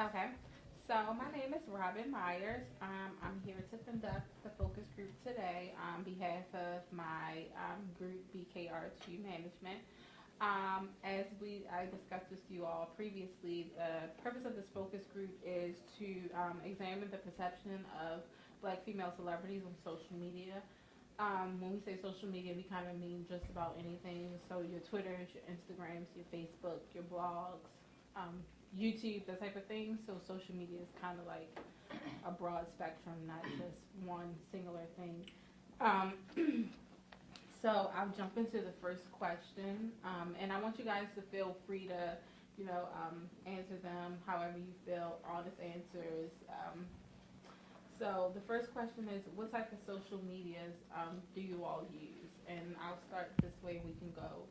Okay. So my name is Robyn Myers. I'm here to conduct the focus group today on behalf of my group BKR2 Management. I discussed with you all previously, the purpose of this focus group is to examine the perception of Black female celebrities on social media. When we say social media, we kind of mean just about anything. So your Twitters, your Instagrams, your Facebook, your blogs, um, YouTube, that type of thing. So social media is kind of like a broad spectrum, not just one singular thing. Um, so I'll jump into the first question, and I want you guys to feel free to, answer them however you feel. Honest answers. So the first question is, what type of social medias do you all use? And I'll start this way. We can go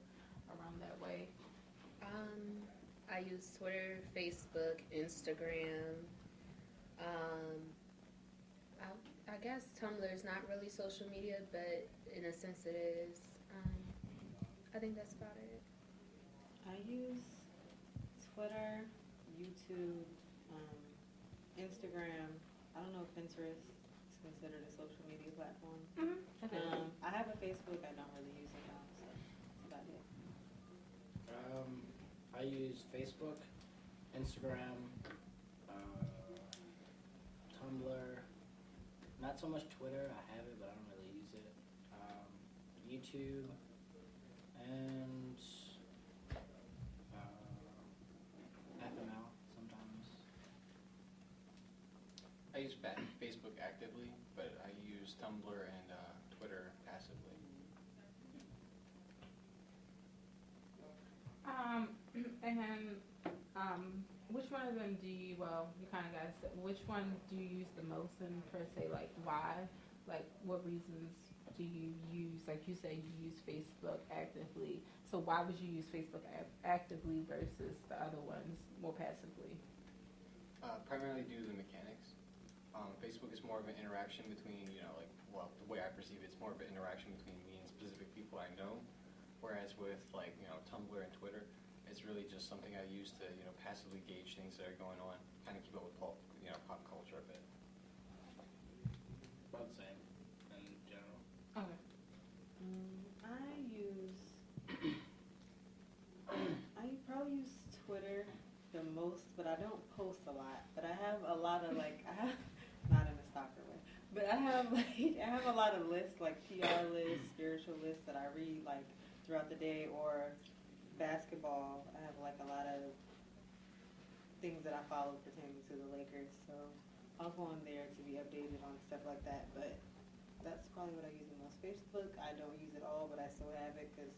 around that way. Um, I use Twitter, Facebook, Instagram. Um, I guess Tumblr is not really social media, but in a sense it is. I think that's about it. I use Twitter, YouTube, um, Instagram. I don't know if Pinterest is considered a social media platform. Okay. I have a Facebook. I don't really use it now, so that's about it. I use Facebook, Instagram, Tumblr. Not so much Twitter. I have it, but I don't really use it. YouTube and FML sometimes. I use Facebook actively, but I use Tumblr and Twitter passively. And which one of them do you? Well, you kind of guys. Which one do you use the most, and per se, like why? Like what reasons do you use? Like you say, you use Facebook actively. So why would you use Facebook actively versus the other ones more passively? Primarily due to the mechanics. Facebook is more of an interaction between, the way I perceive it, it's more of an interaction between me and specific people I know. Whereas with Tumblr and Twitter, it's really just something I use to, passively gauge things that are going on, kind of keep up with pop culture a bit. About the same in general. Okay. I use. I probably use Twitter the most, but I don't post a lot. But I have a lot of I have not in a stalker way, but I have I have a lot of lists like PR lists, spiritual lists that I read throughout the day, or basketball. I have a lot of things that I follow pertaining to the Lakers, so I'll go on there to be updated on stuff like that. But that's probably what I use the most. Facebook, I don't use it all, but I still have it because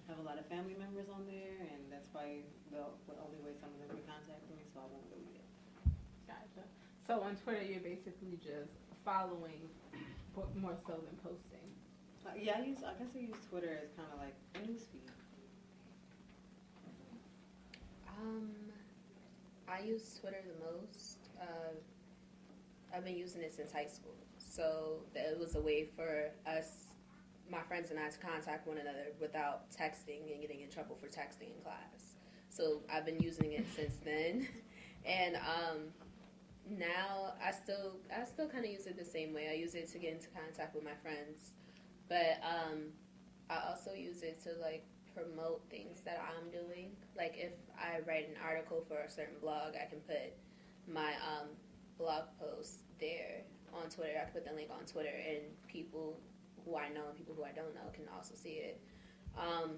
I have a lot of family members on there, and that's probably the only way some of them can contact me, so I won't delete it. Gotcha. So on Twitter, you're basically just following, but more so than posting. Yeah, I guess I use Twitter as kind of like a newsfeed. I use Twitter the most. I've been using it since high school, so it was a way for us, my friends and I, to contact one another without texting and getting in trouble for texting in class. So I've been using it since then, and now I still kind of use it the same way. I use it to get into contact with my friends, but I also use it to promote things that I'm doing. Like if I write an article for a certain blog, I can put my blog post there on Twitter. I can put the link on Twitter, and people who I know and people who I don't know can also see it. I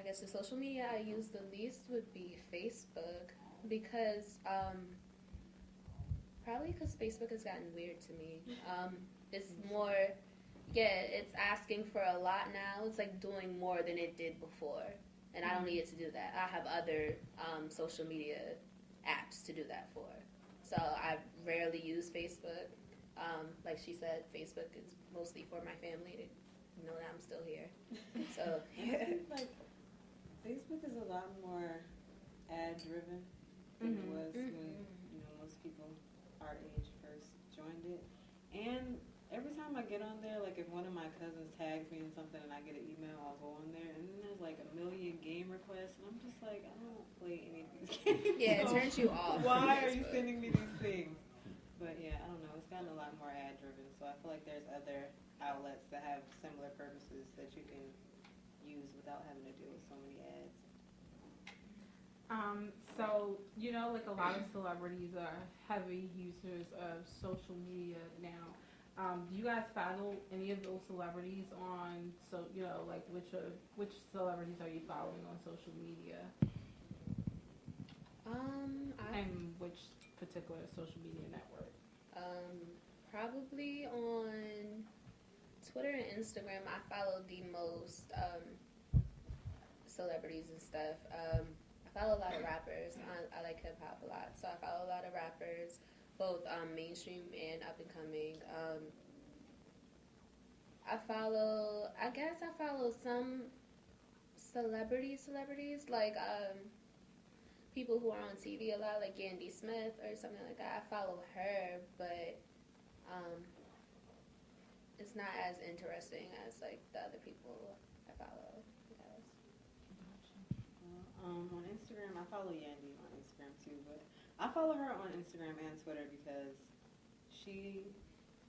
guess the social media I use the least would be Facebook because probably because Facebook has gotten weird to me. It's more, it's asking for a lot now. It's doing more than it did before, and I don't need it to do that. I have other social media apps to do that for. So I rarely use Facebook. Like she said, Facebook is mostly for my family to know that I'm still here. So I think, Facebook is a lot more ad driven than it was when most people our age first joined it. And every time time I get on there, like if one of my cousins tags me in something and I get an email, I'll go on there, and then there's like a million game requests, and I'm just like, I don't play any of these games. Yeah, it so turns you off. why are you Facebook. sending me these things? But yeah, I don't know. It's gotten a lot more ad driven, so I feel like there's other outlets that have similar purposes that you can use without having to deal with so many ads. So, like a lot of celebrities are heavy users of social media now. Do you guys follow any of those celebrities on, like which celebrities are you following on social media? And which particular social media network? Probably on Twitter and Instagram. I follow the most celebrities and stuff. I follow a lot of rappers. I like hip hop a lot, so I follow a lot of rappers, both mainstream and up and coming. I guess I follow some celebrities, like people who are on TV a lot, like Yandy Smith or something like that. I follow her, but it's not as interesting as like the other people I follow. I guess. On Instagram, I follow Yandy on Instagram too, but I follow her on Instagram and Twitter because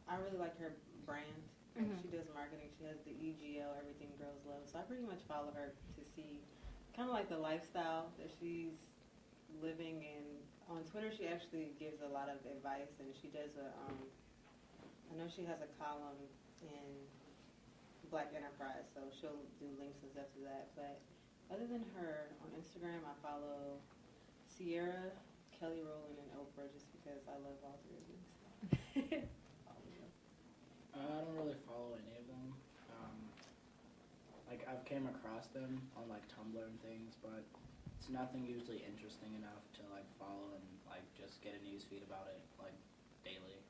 I really like her brand. Mm-hmm. She does marketing. She has the EGL, Everything Girls Love. So I pretty much follow her to see kind of like the lifestyle that she's living in. On Twitter, she actually gives a lot of advice, and she does I know she has a column in Black Enterprise, so she'll do links and stuff to that. But other than her, on Instagram, I follow Sierra, Kelly Rowland, and Oprah just because I love all three of them. I don't really follow any of them. Like I've came across them on like Tumblr and things, but it's nothing usually interesting enough to like follow and like just get a news feed about it like daily.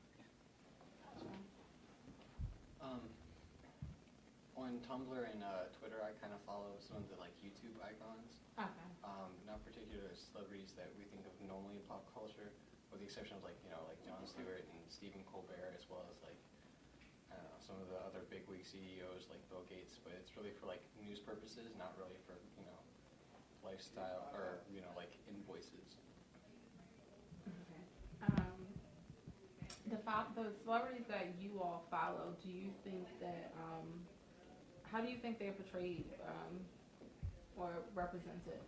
On Tumblr and Twitter, I kind of follow some of the like YouTube icons. Okay. Not particular celebrities that we think of normally in pop culture, with the exception of like Jon Stewart and Stephen Colbert, as well as like I don't know, some of the other bigwig CEOs like Bill Gates. But it's really for like news purposes, not really for lifestyle or like invoices. Okay. The celebrities that you all follow, do you think that how do you think they're portrayed or represented?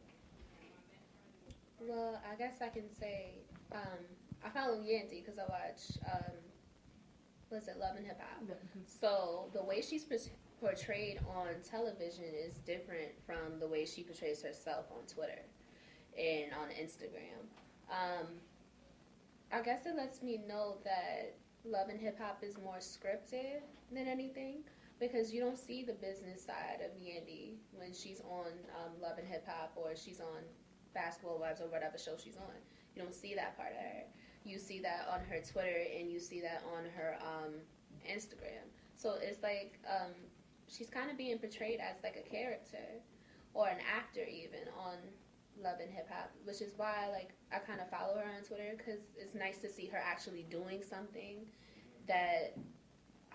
Well, I guess I can say I follow Yandy because I watch Love and Hip Hop. So the way she's portrayed on television is different from the way she portrays herself on Twitter and on Instagram. I guess it lets me know that Love and Hip Hop is more scripted than anything, because you don't see the business side of Yandy when she's on Love and Hip Hop, or she's on Basketball Wives, or whatever show she's on. You don't see that part of her. You see that on her Twitter, and you see that on her Instagram. So it's like she's kind of being portrayed as like a character or an actor even on Love and Hip Hop, which is why like I kind of follow her on Twitter, because it's nice to see her actually doing something that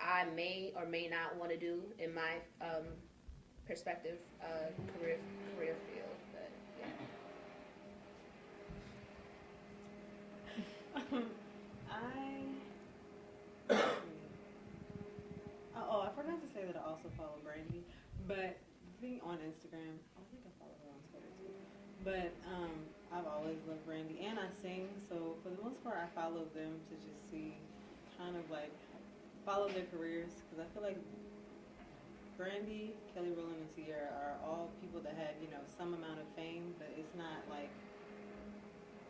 I may or may not want to do in my perspective career field. But I forgot to say that I also follow Brandy, but being on Instagram, I think I follow her on Twitter too. But I've always loved Brandy, and I sing, so for the most part, I follow them to just see, kind of like follow their careers, because I feel like Brandy, Kelly Rowland, and Sierra are all people that have some amount of fame, but it's not like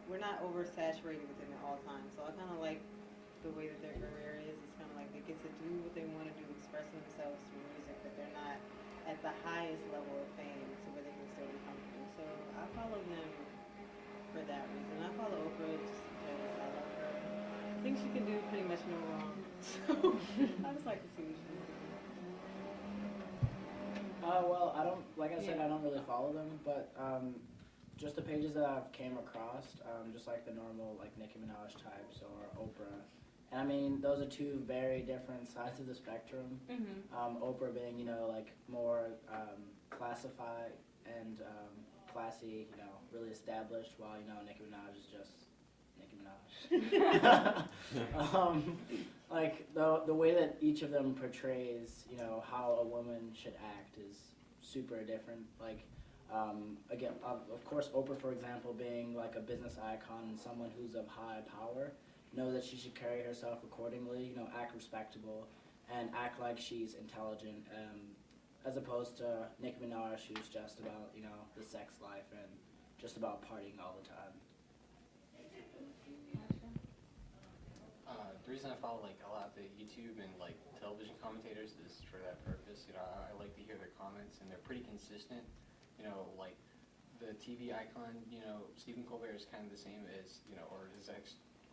we're not oversaturated with it all the time. So I kind of like the way that their career is. It's kind of like they get to do what they want to do, express themselves through music, but they're not at the highest level of fame to where they can still be comfortable. So I follow them for that reason. I follow Oprah just because I love her. I think she can do pretty much no wrong. So I just like to see what she's doing. Well, I don't, like I said, I don't really follow them, but just the pages that I've came across, just like the normal like Nicki Minaj types or Oprah, And I mean, those are two very different sides of the spectrum. Oprah being, like more classified and classy, really established, while, Nicki Minaj is just Nicki Minaj. Like, the way that each of them portrays, how a woman should act is super different. Like, again, of course, Oprah, for example, being like a business icon and someone who's of high power, know that she should carry herself accordingly, act respectable, and act like she's intelligent, as opposed to Nicki Minaj, who's just about, the sex life and just about partying all the time. The reason I follow like a lot of the YouTube and like television commentators is for that purpose. I like to hear their comments, and they're pretty consistent. Like the TV icon, Stephen Colbert is kind of the same as, or is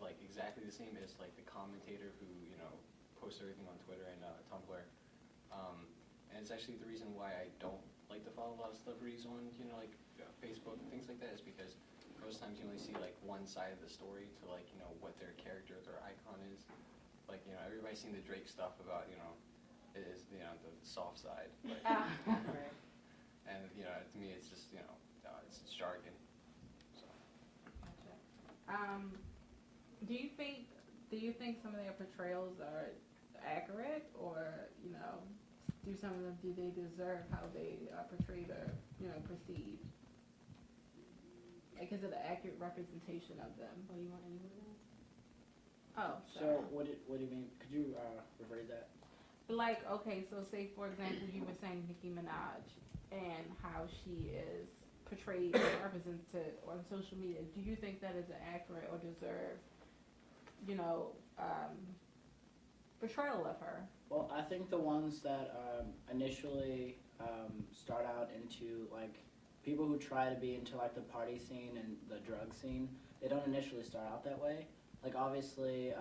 like exactly the same as like the commentator who, posts everything on Twitter and Tumblr. And it's actually the reason why I don't like to follow a lot of celebrities on, like Facebook and things like that, is because most times you only see like one side of the story to like, what their character or their icon is. Like, everybody's seen the Drake stuff about, it is, the soft side. But, and, to me it's just, it's jargon. So. Gotcha. Do you think some of their portrayals are accurate, or, do some of them, do they deserve how they are portrayed or, perceived? Like, is it an accurate representation of them? Oh, you want anyone else? Oh, So, what do you mean? Could you rephrase that? like, okay, so say, for example, you were saying Nicki Minaj and how she is portrayed and represented on social media. Do you think that is an accurate or deserved, portrayal of her? Well, I think the ones that initially start out into, like, people who try to be into, like, the party scene and the drug scene, they don't initially start out that way. Like, obviously,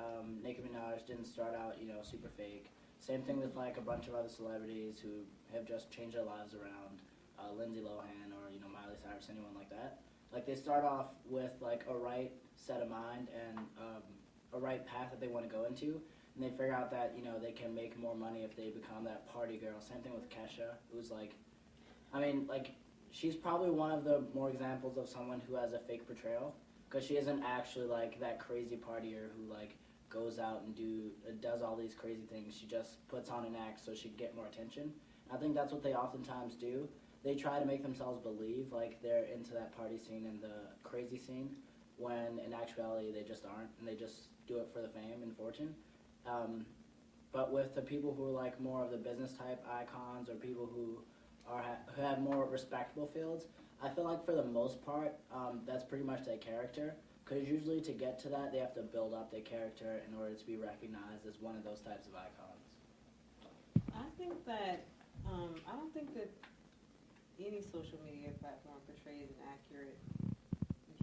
Nicki Minaj didn't start out, super fake. Same thing with, like, a bunch of other celebrities who have just changed their lives around, Lindsay Lohan or, Miley Cyrus, anyone like that. Like, they start off with, like, a right set of mind and a right path that they want to go into, and they figure out that, they can make more money if they become that party girl. Same thing with Kesha, who's, like, I mean, like, she's probably one of the more examples of someone who has a fake portrayal, because she isn't actually, like, that crazy partier who, like, goes out and does all these crazy things. She just puts on an act so she can get more attention. I think that's what they oftentimes do. They try to make themselves believe like they're into that party scene and the crazy scene, when in actuality they just aren't, and they just do it for the fame and fortune. But with the people who are like more of the business type icons, or people who have more respectable fields, I feel like for the most part, that's pretty much their character. Because usually to get to that, they have to build up their character in order to be recognized as one of those types of icons. I think that, I don't think that any social media platform portrays an accurate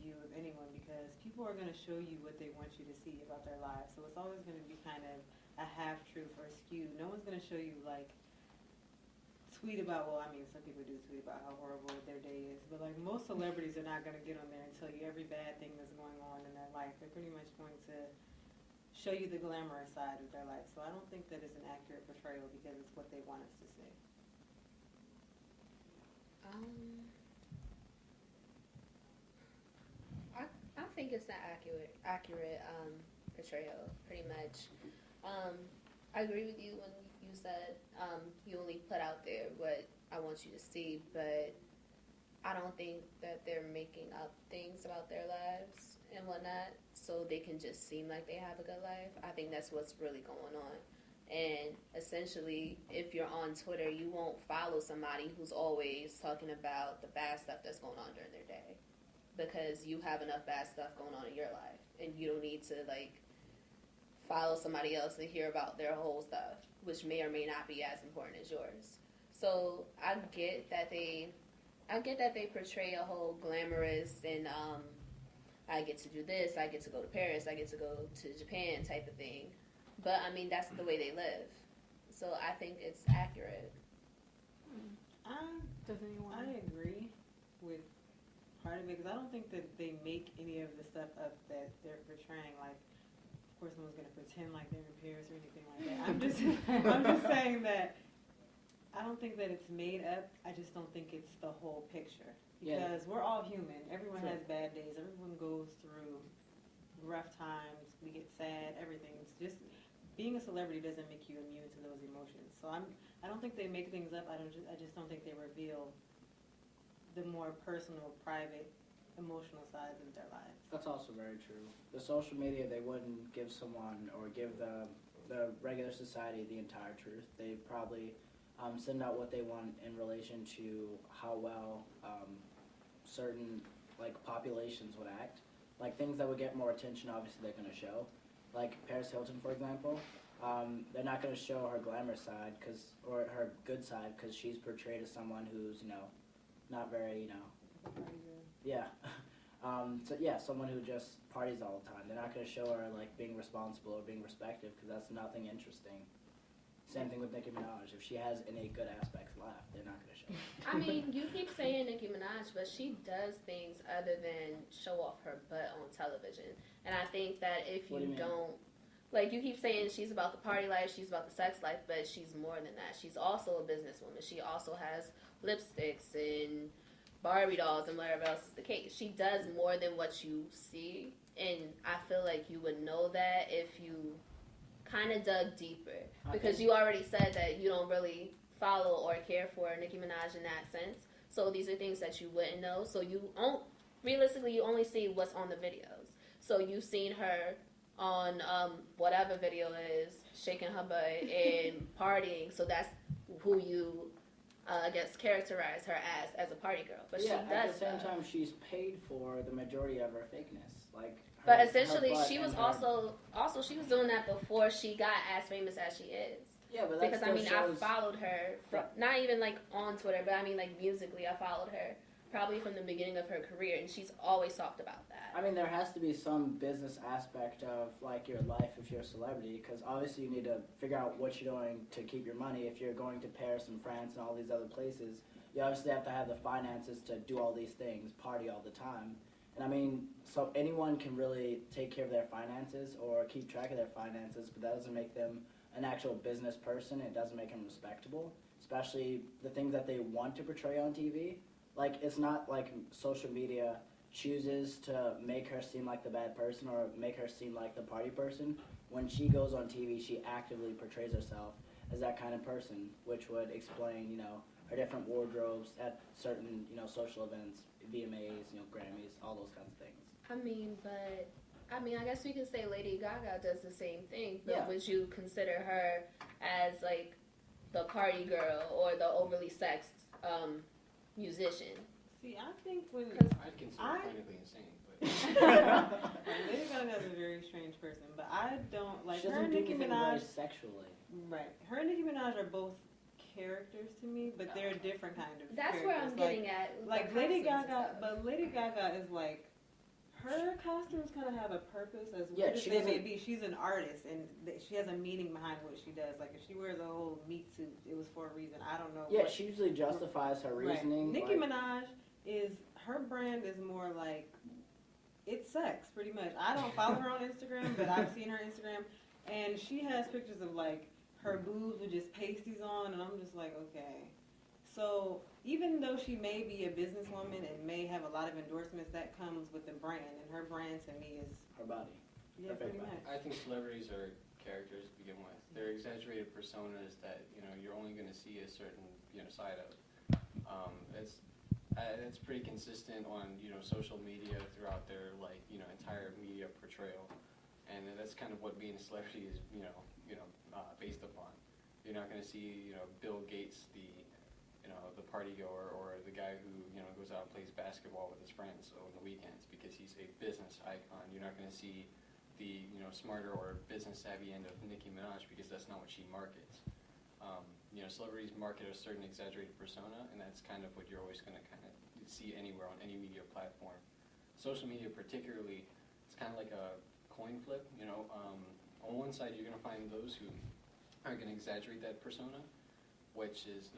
view of anyone, because people are going to show you what they want you to see about their lives. So it's always going to be kind of a half-truth or skewed. No one's going to show you, like, tweet about, well, I mean, some people do tweet about how horrible their day is, but, like, most celebrities are not going to get on there and tell you every bad thing that's going on in their life. They're pretty much going to show you the glamorous side of their life. So I don't think that it's an accurate portrayal, because it's what they want us to see. I think it's an accurate portrayal, pretty much. I agree with you when you said you only put out there what I want you to see, but I don't think that they're making up things about their lives and whatnot so they can just seem like they have a good life. I think that's what's really going on. And essentially, if you're on Twitter, you won't follow somebody who's always talking about the bad stuff that's going on during their day, because you have enough bad stuff going on in your life, and you don't need to, like, follow somebody else and hear about their whole stuff, which may or may not be as important as yours. So I get that they portray a whole glamorous and I get to do this, I get to go to Paris, I get to go to Japan type of thing. But I mean, that's the way they live. So I think it's accurate. Does anyone? I agree with part of it, because I don't think that they make any of the stuff up that they're portraying. Like, course, no one's gonna pretend like they're in Paris or anything like that. I'm just saying that I don't think that it's made up. I just don't think it's the whole picture. Because we're all human. Everyone has bad days. Everyone goes through rough times. We get sad. Everything's just being a celebrity doesn't make you immune to those emotions. So I don't think they make things up. I just don't think they reveal the more personal, private, emotional sides of their lives. That's also very true. The social media, they wouldn't give someone or give the regular society the entire truth. They probably send out what they want in relation to how well certain like populations would act. Like things that would get more attention, obviously they're going to show. Like Paris Hilton, for example, they're not going to show her glamour side or her good side because she's portrayed as someone who's not very yeah. Someone who just parties all the time. They're not going to show her like being responsible or being respected because that's nothing interesting. Same thing with Nicki Minaj. If she has any good aspects left, they're not going to show it. I mean, you keep saying Nicki Minaj, but she does things other than show off her butt on television. And I think that if you don't, like you keep saying she's about the party life, she's about the sex life, but she's more than that. She's also a businesswoman. She also has lipsticks and Barbie dolls and whatever else is the case. She does more than what you see, and I feel like you would know that if you kind of dug deeper, because you already said that you don't really follow or care for Nicki Minaj in that sense. So these are things that you wouldn't know. So realistically, you only see what's on the videos. So you've seen her on whatever video is shaking her butt and partying. So that's who you, I guess, characterize her as a party girl. But she does. At the same time, she's paid for the majority of her fakeness. But essentially, she was also she was doing that before she got as famous as she is. Yeah, but that because I followed her not even like on Twitter, but I mean like musically, I followed her probably from the beginning of her career, and she's always talked about that. I mean, there has to be some business aspect of like your life if you're a celebrity, because obviously you need to figure out what you're doing to keep your money. If you're going to Paris and France and all these other places, you obviously have to have the finances to do all these things, party all the time. And I mean, so anyone can really take care of their finances or keep track of their finances, but that doesn't make them an actual business person. It doesn't make them respectable, especially the things that they want to portray on TV. Like, it's not like social media chooses to make her seem like the bad person or make her seem like the party person. When she goes on TV, she actively portrays herself as that kind of person, which would explain, her different wardrobes at certain, social events, VMAs, Grammys, all those kinds of things. I guess we can say Lady Gaga does the same thing, but Yeah. would you consider her as like the party girl or the overly sexed musician? See, I think when I'd consider her clinically insane, but Lady Gaga is a very strange person, but I don't like She her doesn't and do Nicki anything Minaj. very sexually. Right, her and Nicki Minaj are both characters to me, but they're different kind of. That's where I'm getting at. Like Lady Gaga, but Lady Gaga is like, her costumes kind of have a purpose as weird as they may be. She's an artist, and she has a meaning behind what she does. Like if she wears a whole meat suit, it was for a reason. I don't know. Yeah, she usually justifies her reasoning. Nicki Minaj her brand is more like, it's sex, pretty much. I don't follow her on Instagram, but I've seen her Instagram, and she has pictures of like her boobs with just pasties on, and I'm just like, okay. So even though she may be a businesswoman and may have a lot of endorsements, that comes with the brand, and her brand to me is her body. Yeah, pretty much. I think celebrities are characters to begin with. They're exaggerated personas that you're only going to see a certain side of. It's pretty consistent on social media throughout their entire media portrayal, and that's kind of what being a celebrity is based upon. You're not going to see Bill Gates, the party goer, or the guy who goes out and plays basketball with his friends on the weekends because he's a business icon. You're not going to see the smarter or business savvy end of Nicki Minaj because that's not what she markets. Celebrities market a certain exaggerated persona, and that's kind of what you're always going to kind of see anywhere on any media platform. Social media particularly, it's kind of like a coin flip. On one side you're going to find those who are going to exaggerate that persona, which is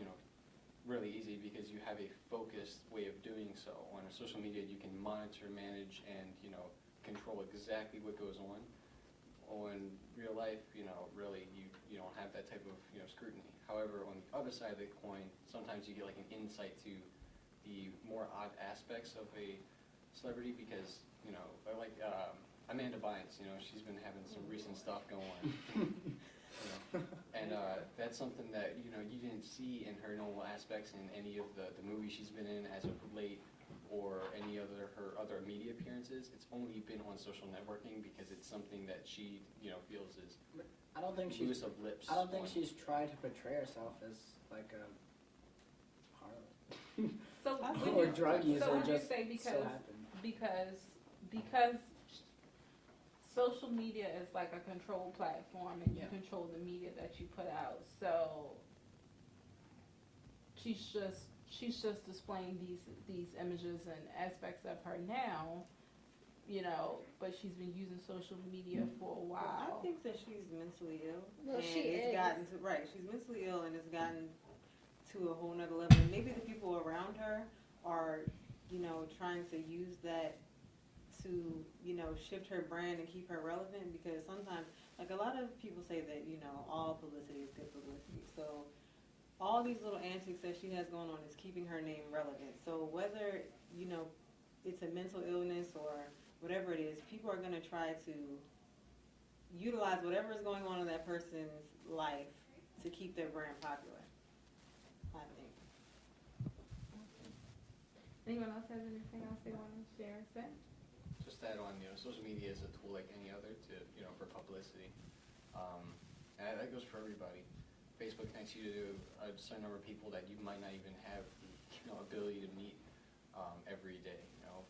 really easy because you have a focused way of doing so. On social media you can monitor, manage, and control exactly what goes on. on real life, really you don't have that type of scrutiny. However, on the other side of the coin, sometimes you get like an insight to the more odd aspects of a celebrity because like Amanda Bynes, she's been having some recent stuff going on. And that's something that you didn't see in her normal aspects in any of the movies she's been in as of late, or any other her other media appearances. It's only been on social networking because it's something that she feels is I don't think loose of lips. I don't think she's tried to portray herself as like a harlot. So Or drug user, so would you just say so happened. because social media is like a controlled platform and you Yeah. control the media that you put out. So she's just displaying these images and aspects of her now, but she's been using social media for a while. I think that she's mentally ill. Well, and she it's is. gotten to, right, she's mentally ill and it's gotten to a whole nother level. And maybe the people around her are, trying to use that to, shift her brand and keep her relevant, because sometimes, like a lot of people say that, all publicity is good publicity. So all these little antics that she has going on is keeping her name relevant. So whether, it's a mental illness or whatever it is, people are going to try to utilize whatever is going on in that person's life to keep their brand popular, I think. Anyone else have anything else they want to share or say? Just that on, social media is a tool like any other to, for publicity. And that goes for everybody. Facebook connects you to a certain number of people that you might not even have the ability to meet every day.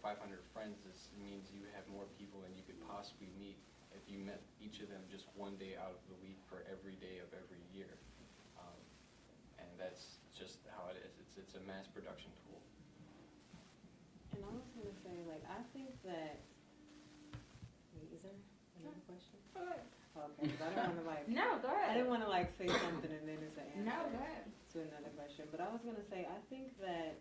500 friends means you have more people than you could possibly meet if you met each of them just one day out of the week for every day of every year. And that's just how it is. It's a mass production tool. And I was going to say, I think that, wait, is there another question? Go ahead. Okay, because I don't want to No, go ahead. I didn't want to say something and then it's an answer No, go ahead. to another question. But I was going to say, I think that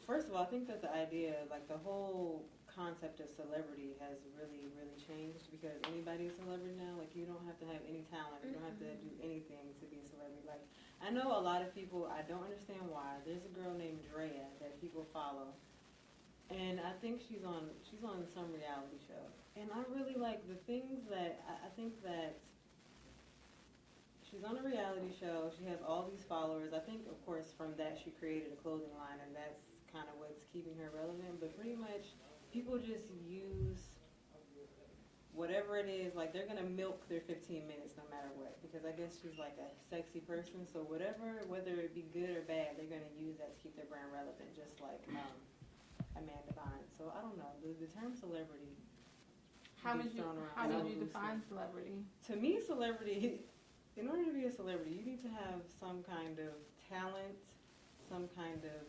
first of all, I think that the idea, the whole concept of celebrity has really, really changed, because anybody's a celebrity now. You don't have to have any talent. You don't have to do anything to be a celebrity. I know a lot of people, I don't understand why. There's a girl named Drea that people follow. And I think she's on some reality show. And I really like the things that, I think that she's on a reality show. She has all these followers. I think, of course, from that she created a clothing line, and that's kind of what's keeping her relevant. But pretty much people just use whatever it is. They're going to milk their 15 minutes no matter what, because I guess she's a sexy person. So whatever, whether it be good or bad, they're going to use that to keep their brand relevant, just like Amanda Bynes. So I don't know. The term celebrity How gets would you thrown around how so would you loosely. define celebrity? To me, celebrity, in order to be a celebrity, you need to have some kind of talent, some kind of,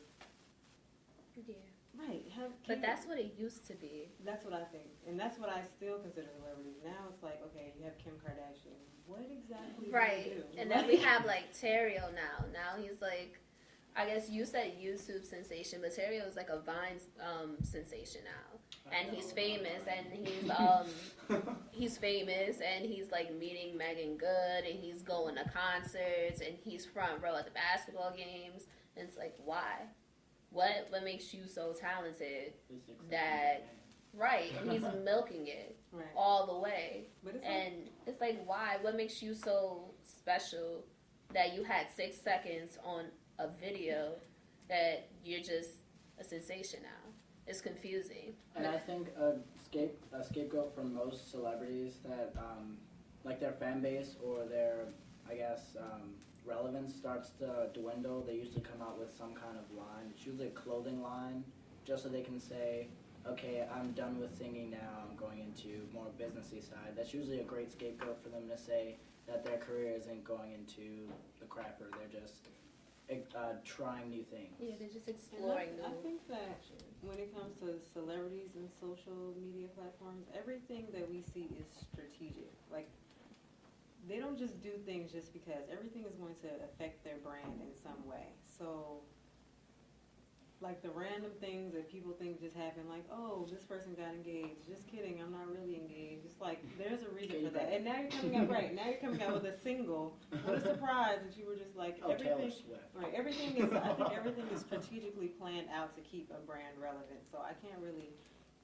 Yeah. right. But that's what it used to be. That's what I think. And that's what I still consider celebrities. Now it's okay, you have Kim Kardashian. What exactly Right. do they do? And then we have Terrio now. Now he's I guess you said YouTube sensation, but Terrio is a Vine sensation now. And he's famous, and he's famous, and he's meeting Megan Good, and he's going to concerts, and he's front row at the basketball games. And it's why? What makes you so talented that, right, and he's milking it Right. all the way. But it's And it's why? What makes you so special that you had 6 seconds on a video that you're just a sensation now? It's confusing. And I think a scapegoat for most celebrities that, their fan base or their, relevance starts to dwindle, they usually come out with some kind of line. It's usually a clothing line, just so they can say, okay, I'm done with singing now, I'm going into more businessy side. That's usually a great scapegoat for them to say that their career isn't going into the crapper, they're just trying new things. Yeah, they're just And exploring I new think that when it comes to celebrities and social media platforms, everything that we see is strategic. They don't just do things just because. Everything is going to affect their brand in some way. So, like the random things that people think just happen, like, oh, this person got engaged. Just kidding, I'm not really engaged. It's like there's a reason for that. And now you're coming out right. Now you're coming out with a single. What a surprise that you were just like everything. Taylor Swift. Right, everything is. I think everything is strategically planned out to keep a brand relevant. So I can't really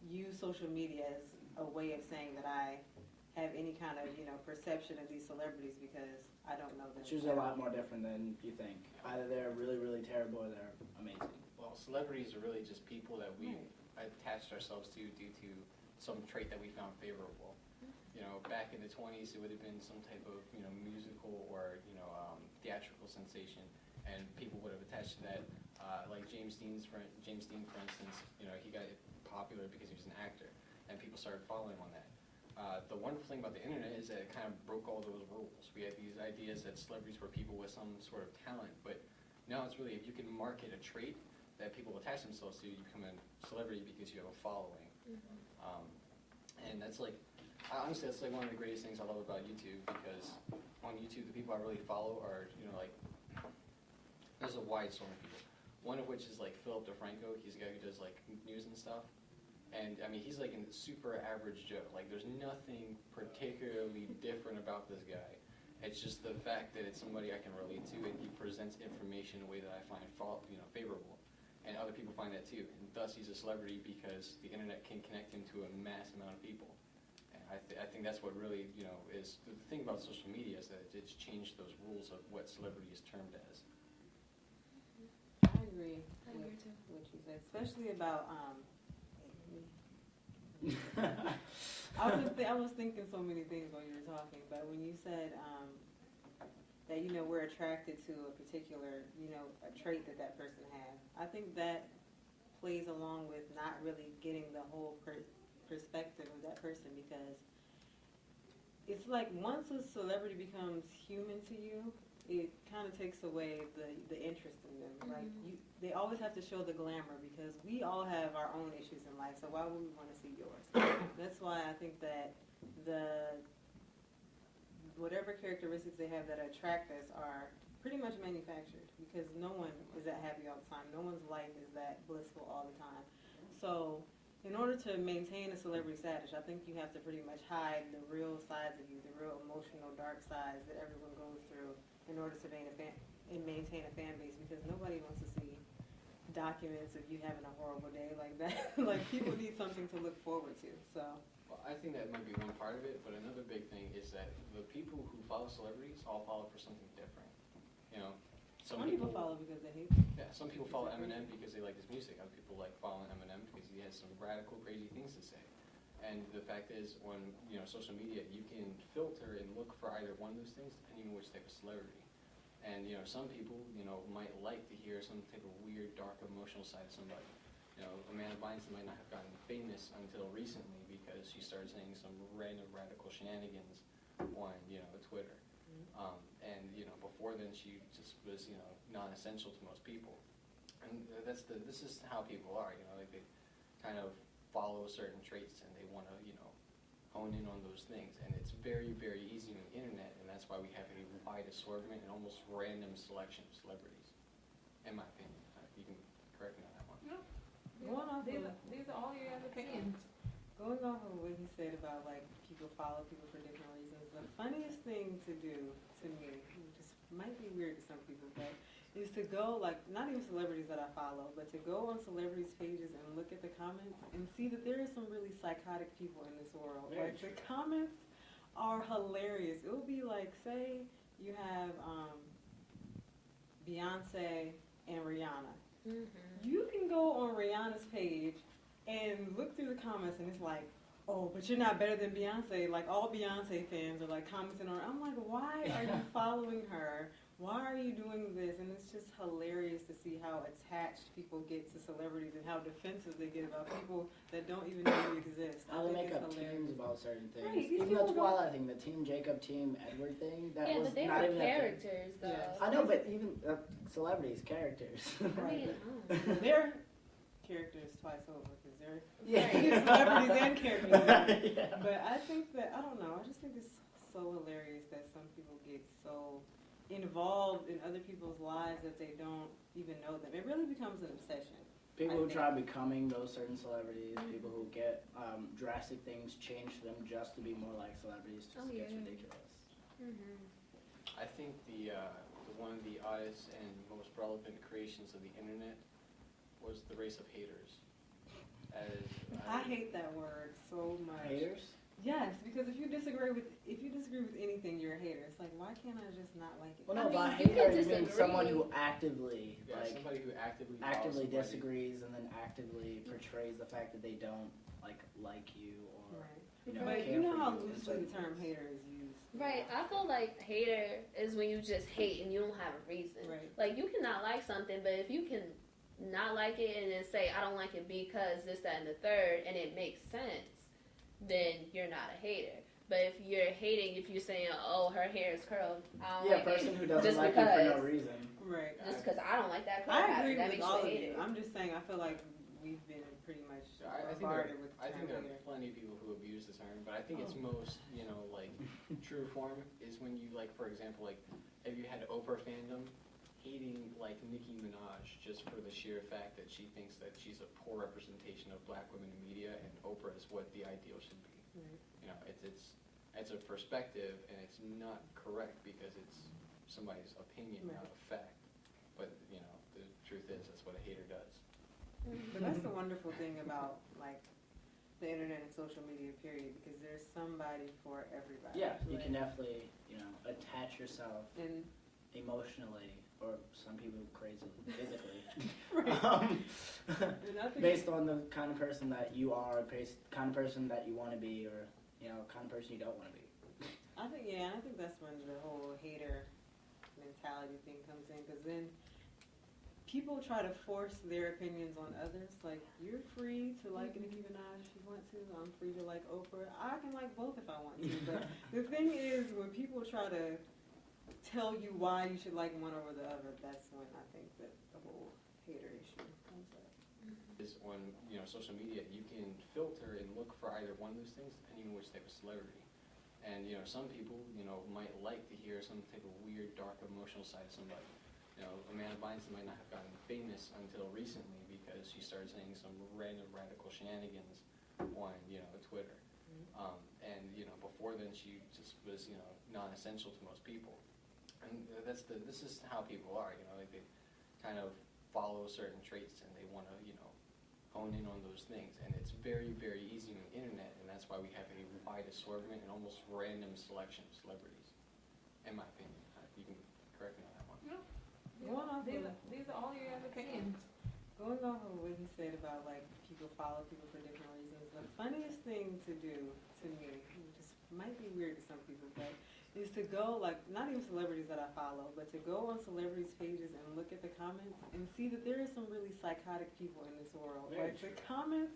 use social media as a way of saying that I have any kind of perception of these celebrities because I don't know them. It's usually a lot more different than you think. Either they're really, really terrible or they're amazing. Well, celebrities are really just people that we attached ourselves to due to some trait that we found favorable. You know, back in the 20s, it would have been some type of musical or theatrical sensation, and people would have attached to that. Like James Dean, for instance, he got popular because he was an actor, and people started following him on that. The wonderful thing about the internet is that it kind of broke all those rules. We had these ideas that celebrities were people with some sort of talent, but now it's really if you can market a trait that people attach themselves to, you become a celebrity because you have a following. And that's like, honestly, that's like one of the greatest things I love about YouTube, because on YouTube, the people I really follow are, there's a wide sort of people. One of which is like Philip DeFranco. He's a guy who does like news and stuff. And I mean, he's like a super average Joe. Like, there's nothing particularly different about this guy. It's just the fact that it's somebody I can relate to, and he presents information in a way that I find favorable. And other people find that too. And thus, he's a celebrity because the internet can connect him to a mass amount of people. And I think that's what really, is the thing about social media, is that it's changed those rules of what celebrity is termed as. I agree. I agree too. What you said, especially about I was thinking so many things while you were talking, but when you said that we're attracted to a particular a trait that person has, I think that plays along with not really getting the whole perspective of that person, because it's like once a celebrity becomes human to you, it kind of takes away the interest in them. Mm-hmm. Like they always have to show the glamour, because we all have our own issues in life. So why would we want to see yours? That's why I think that whatever characteristics they have that attract us are pretty much manufactured, because no one is that happy all the time. No one's life is that blissful all the time. So in order to maintain a celebrity status, I think you have to pretty much hide the real sides of you, the real emotional dark sides that everyone goes through, in order to maintain a fan base, because nobody wants to see documents of you having a horrible day like that. Like, people need something to look forward to. So, Well, I think that might be one part of it, but another big thing is that the people who follow celebrities all follow for something different. some people follow because they hate him. Yeah, some people follow Eminem because they like his music. Other people like following Eminem because he has some radical, crazy things to say. And the fact is, on social media, you can filter and look for either one of those things, depending on which type of celebrity. And some people might like to hear some type of weird, dark, emotional side of somebody. Amanda Bynes might not have gotten famous until recently because she started saying some random radical shenanigans on Twitter. And before then she just was non-essential to most people. And this is how people are. Like they kind of follow certain traits and they want to hone in on those things. And it's very, very easy on the internet, and that's why we have a wide assortment and almost random selection of celebrities, in my opinion. You can correct me on that one. No. These are all your opinions. Going off of what he said about like people follow people for different reasons, the funniest thing to do to me, which might be weird to some people, but is to go, like, not even celebrities that I follow, but to go on celebrities' pages and look at the comments and see that there are some really psychotic people in this world. Very Like, the comments are hilarious. It will be like, say you have Beyonce and Rihanna. Mm-hmm. You can go on Rihanna's page and look through the comments, and it's like, oh, but you're not better than Beyonce. Like, all Beyonce fans are like commenting on her. I'm like, why are you following her? Why are you doing this? And it's just hilarious to see how attached people get to celebrities and how defensive they get about people that don't even know you exist. How they make it's up hilarious. teams about certain things. Right, these Even the people don't- Twilight thing, the Team Jacob, Team Edward thing, that Yeah, was but they not were even a thing. characters, though. Yes. I know, but even celebrities, characters. I mean, They're characters twice over, because they're Yeah. celebrities and characters. Yeah. But I think that, I don't know, I just think it's so hilarious that some people get so involved in other people's lives that they don't even know them. It really becomes an obsession. People I who think. try becoming those certain celebrities, people who get drastic things changed to them just to be more like celebrities, just gets ridiculous. I think the one of the oddest and most relevant creations of the internet was the race of haters. As I hate that word so much. Haters? Yes, because if you disagree with anything, you're a hater. It's like, why can't I just not like it? Well, no, I mean, by you hater can you mean disagree. someone who actively, somebody who actively actively follows somebody. disagrees and then actively portrays the fact that they don't like you or Right. you know, But care you know for how you. It's loosely like- the term hater is used. Right, I feel like hater is when you just hate and you don't have a reason. Right. Like you cannot like something, but if you can not like it and then say I don't like it because this, that, and the third, and it makes sense, then you're not a hater. But if you're hating, if you're saying, oh, her hair is curled, I don't Yeah, a like person it who doesn't just like you for no because. reason. Right. Just because I don't like that curl I pattern, agree that with makes all you of a you. hater. I'm just saying, I feel like we've been pretty much bombarded with the I term think there hater. are plenty of people who abuse the term, but I think it's most, like, true form is when you, like, for example, like, have you had Oprah fandom hating, like, Nicki Minaj just for the sheer fact that she thinks that she's a poor representation of black women in media and Oprah is what the ideal should be. Right. You know, it's a perspective and it's not correct because it's somebody's opinion, not a fact. But, the truth is that's what a hater does. But that's the wonderful thing about, like, the internet and social media, period, because there's somebody for everybody. Yeah, you Like, can definitely, attach yourself And emotionally, or some people crazy physically, Right. And I think based on the kind of person that you are, kind of person that you want to be, or kind of person you don't want to be. I think that's when the whole hater mentality thing comes in, because then people try to force their opinions on others. Like, you're free to like Nicki Minaj if you want to. I'm free to like Oprah. I can like both if I want to. But the thing is, when people try to tell you why you should like one over the other, that's when I think that the whole hater issue comes up. Is on social media, you can filter and look for either one of those things, depending on which type of celebrity. And some people might like to hear some type of weird, dark, emotional side of somebody. Amanda Bynes might not have gotten famous until recently because she started saying some random radical shenanigans on Twitter. And before then she just was non-essential to most people. And this is how people are. Like they kind of follow certain traits and they want to hone in on those things, and it's very, very easy on the internet, and that's why we have a wide assortment and almost random selection of celebrities, in my opinion. You can correct me on that one. Going off of- These are all your opinions. Going off of what he said about, like, people follow people for different reasons, the funniest thing to do to me, which might be weird to some people, but is to go, like, not even celebrities that I follow, but to go on celebrities' pages and look at the comments and see that there is some really psychotic people in this world. Very Like, the comments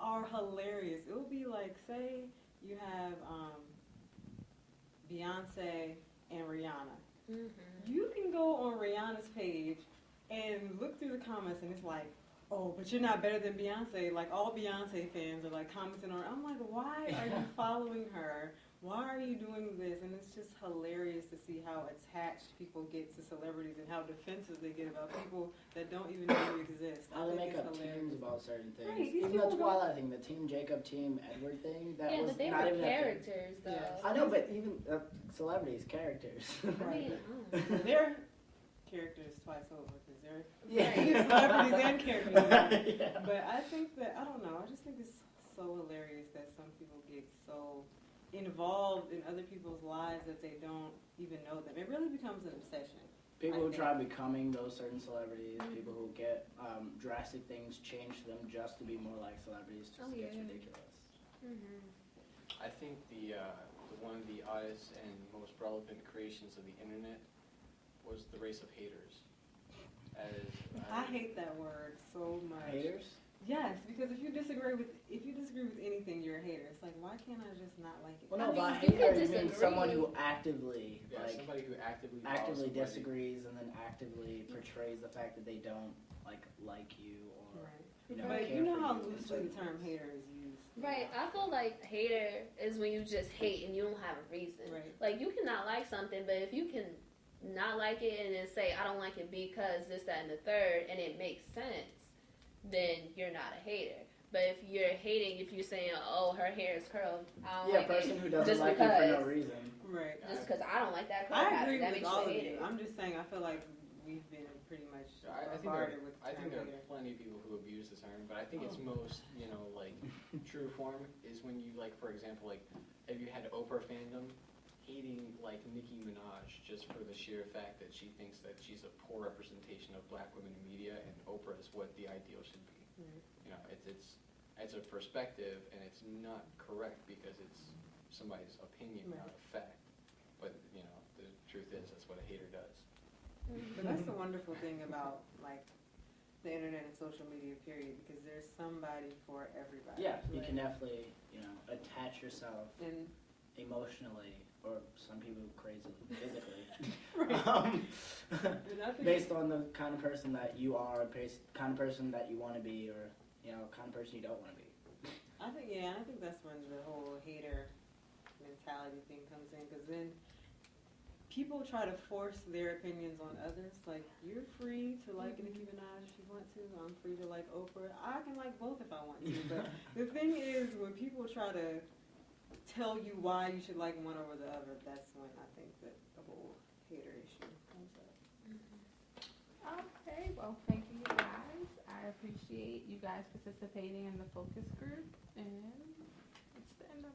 are hilarious. It will be like, say you have Beyonce and Rihanna. You can go on Rihanna's page and look through the comments, and it's like, oh, but you're not better than Beyonce. Like, all Beyonce fans are, like, commenting on her. I'm like, why are you following her? Why are you doing this? And it's just hilarious to see how attached people get to celebrities and how defensive they get about people that don't even know you exist. How they make it's up teams about certain things. Right, these Even the people don't- Twilight thing, the Team Jacob, Team Edward thing, that Yeah, was but they not were even a thing. characters, though. Yes. I know, but even celebrities, characters. I mean, They're characters twice over because they're Yeah. celebrities and characters. Yeah. But I think that, I don't know, I just think it's so hilarious that some people get so involved in other people's lives that they don't even know them. It really becomes an obsession. People I who think. try becoming those certain celebrities, people who get drastic things changed to them just to be more like celebrities, just gets ridiculous. I think the one of the oddest and most relevant creations of the internet was the race of haters. I hate that word so much. Haters? Yes, because if you disagree with anything, you're a hater. It's like, why can't I just not like it? Well, I no, mean, by you hater can you mean disagree. someone who actively, somebody who actively actively follows somebody. disagrees and then actively portrays the fact that they don't like you or Right. But care you know for how you. It's loosely like- the term hater is used. right, I feel like hater is when you just hate and you don't have a reason. Right. Like, you cannot like something, but if you can not like it and then say, I don't like it because this, that, and the third, and it makes sense, then you're not a hater. But if you're hating, if you're saying, "Oh, her hair is curled," I don't Yeah, like a person it. who doesn't Just like you for no because. reason. Right. Just because I don't like that curl I pattern, agree that with makes all you a of hater. you. I'm just saying, I feel like we've been pretty much I bombarded with the I think there term are hater. plenty of people who abuse the term, but I think it's most, like, true form is when you, like, for example, like, if you had Oprah fandom hating, like, Nicki Minaj just for the sheer fact that she thinks that she's a poor representation of black women in media and Oprah is what the ideal should be. Right. It's a perspective and it's not correct because it's somebody's opinion, not a fact. But, the truth is that's what a hater does. But that's the wonderful thing about like the internet and social media, period, because there's somebody for everybody. Yeah, you Like, can definitely, attach yourself and emotionally, or some people crazily, physically, and I think based on the kind of person that you are, kind of person that you want to be, or kind of person you don't want to be. I think that's when the whole hater mentality thing comes in, because then people try to force their opinions on others. Like, you're free to like Nicki Minaj if you want to. I'm free to like Oprah. I can like both if I want to. But the thing is, when people try to tell you why you should like one over the other, that's when I think that the whole hater issue comes up. Okay, well, thank you guys. I appreciate you guys participating in the focus group, and it's the end of